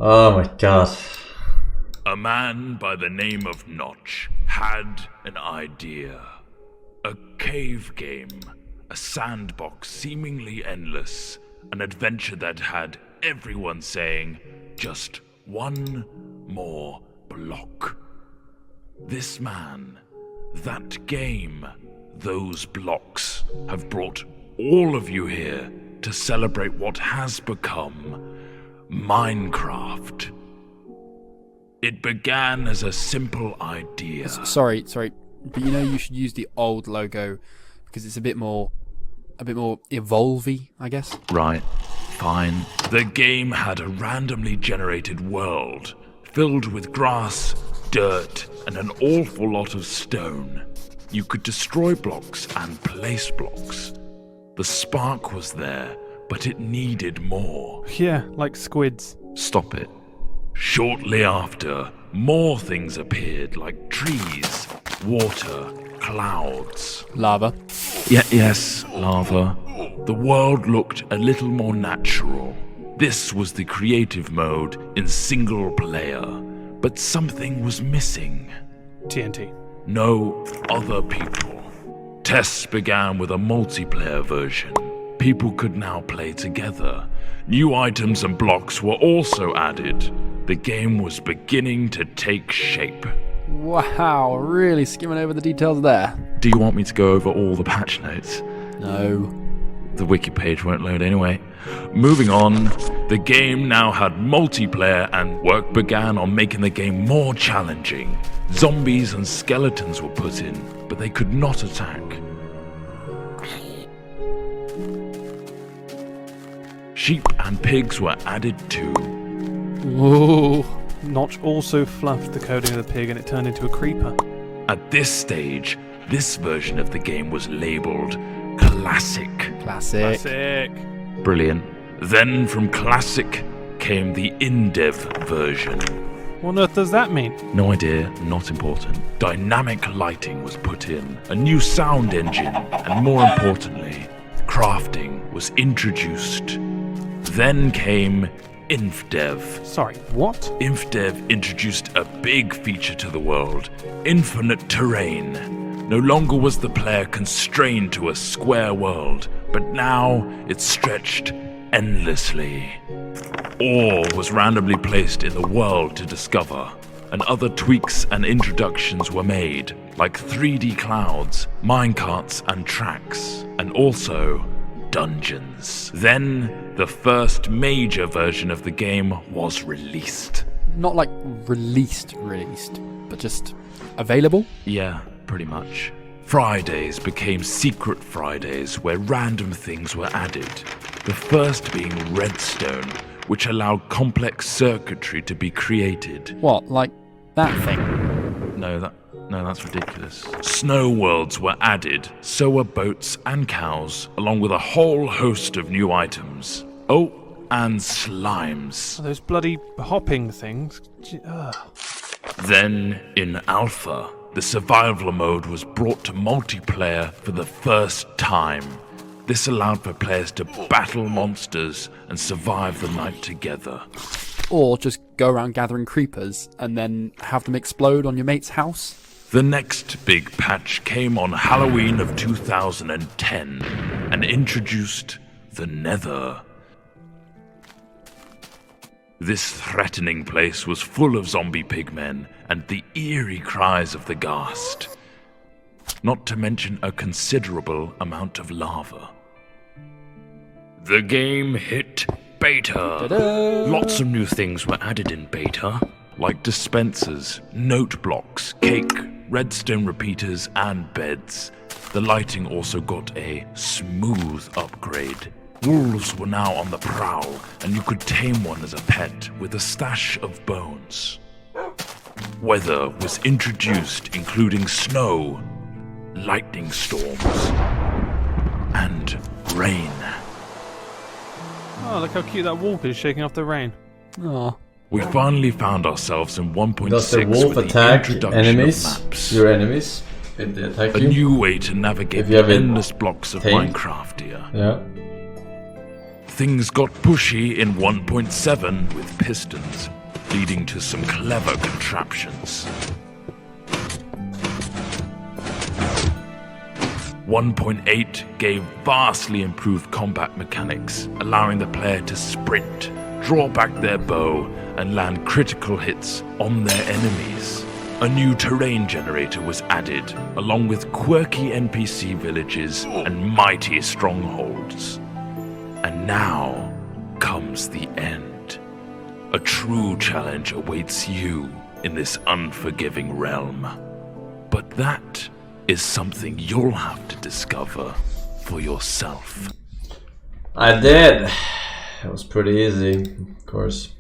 Oh my god. A man by the name of Notch had an idea. A cave game, a sandbox seemingly endless, an adventure that had everyone saying, just one more block. This man, that game, those blocks have brought all of you here to celebrate what has become Minecraft. It began as a simple idea. Sorry, but you know you should use the old logo because it's a bit more evolve-y, I guess. Right, fine. The game had a randomly generated world filled with grass, dirt, and an awful lot of stone. You could destroy blocks and place blocks. The spark was there, but it needed more. Yeah, like squids. Stop it. Shortly after, more things appeared, like trees, water, clouds. Lava. Yes, lava. The world looked a little more natural. This was the creative mode in single player, but something was missing. TNT. No other people. Tests began with a multiplayer version. People could now play together. New items and blocks were also added. The game was beginning to take shape. Wow, really skimming over the details there. Do you want me to go over all the patch notes? No. The wiki page won't load anyway. Moving on, the game now had multiplayer and work began on making the game more challenging. Zombies and skeletons were put in, but they could not attack. Sheep and pigs were added too. Ooh. Notch also fluffed the coding of the pig and it turned into a creeper. At this stage, this version of the game was labelled Classic. Classic. Brilliant. Then from Classic came the in-dev version. What on earth does that mean? No idea, not important. Dynamic lighting was put in, a new sound engine, and more importantly, crafting was introduced. Then came InfDev. Sorry, what? InfDev introduced a big feature to the world, infinite terrain. No longer was the player constrained to a square world, but now it stretched endlessly. Ore was randomly placed in the world to discover, and other tweaks and introductions were made, like 3D clouds, minecarts and tracks, and also dungeons. Then, the first major version of the game was released. Not like released, but just available? Yeah, pretty much. Fridays became Secret Fridays, where random things were added. The first being redstone, which allowed complex circuitry to be created. What, like that thing? No, that's ridiculous. Snow worlds were added, so were boats and cows, along with a whole host of new items. Oh, and slimes. Oh, those bloody hopping things. Then, in Alpha, the survival mode was brought to multiplayer for the first time. This allowed for players to battle monsters and survive the night together. Or just go around gathering creepers and then have them explode on your mate's house? The next big patch came on Halloween of 2010 and introduced the Nether. This threatening place was full of zombie pigmen and the eerie cries of the ghast. Not to mention a considerable amount of lava. The game hit beta. Ta-da! Lots of new things were added in beta, like dispensers, note blocks, cake, redstone repeaters, and beds. The lighting also got a smooth upgrade. Wolves were now on the prowl, and you could tame one as a pet with a stash of bones. Weather was introduced, including snow, lightning storms, and rain. Oh, look how cute that wolf is shaking off the rain. Aw. We finally found ourselves in 1.6 Does the wolf with the attack introduction enemies? of maps. Your enemies? If they attack A you? new way to navigate If you the have it endless blocks of tamed. Minecraft here. Yeah. things got pushy in 1.7 with pistons, leading to some clever contraptions. 1.8 gave vastly improved combat mechanics, allowing the player to sprint, draw back their bow, and land critical hits on their enemies. A new terrain generator was added, along with quirky NPC villages and mighty strongholds. And now comes the end. A true challenge awaits you in this unforgiving realm. But that is something you'll have to discover for yourself. I did. It was pretty easy, of course.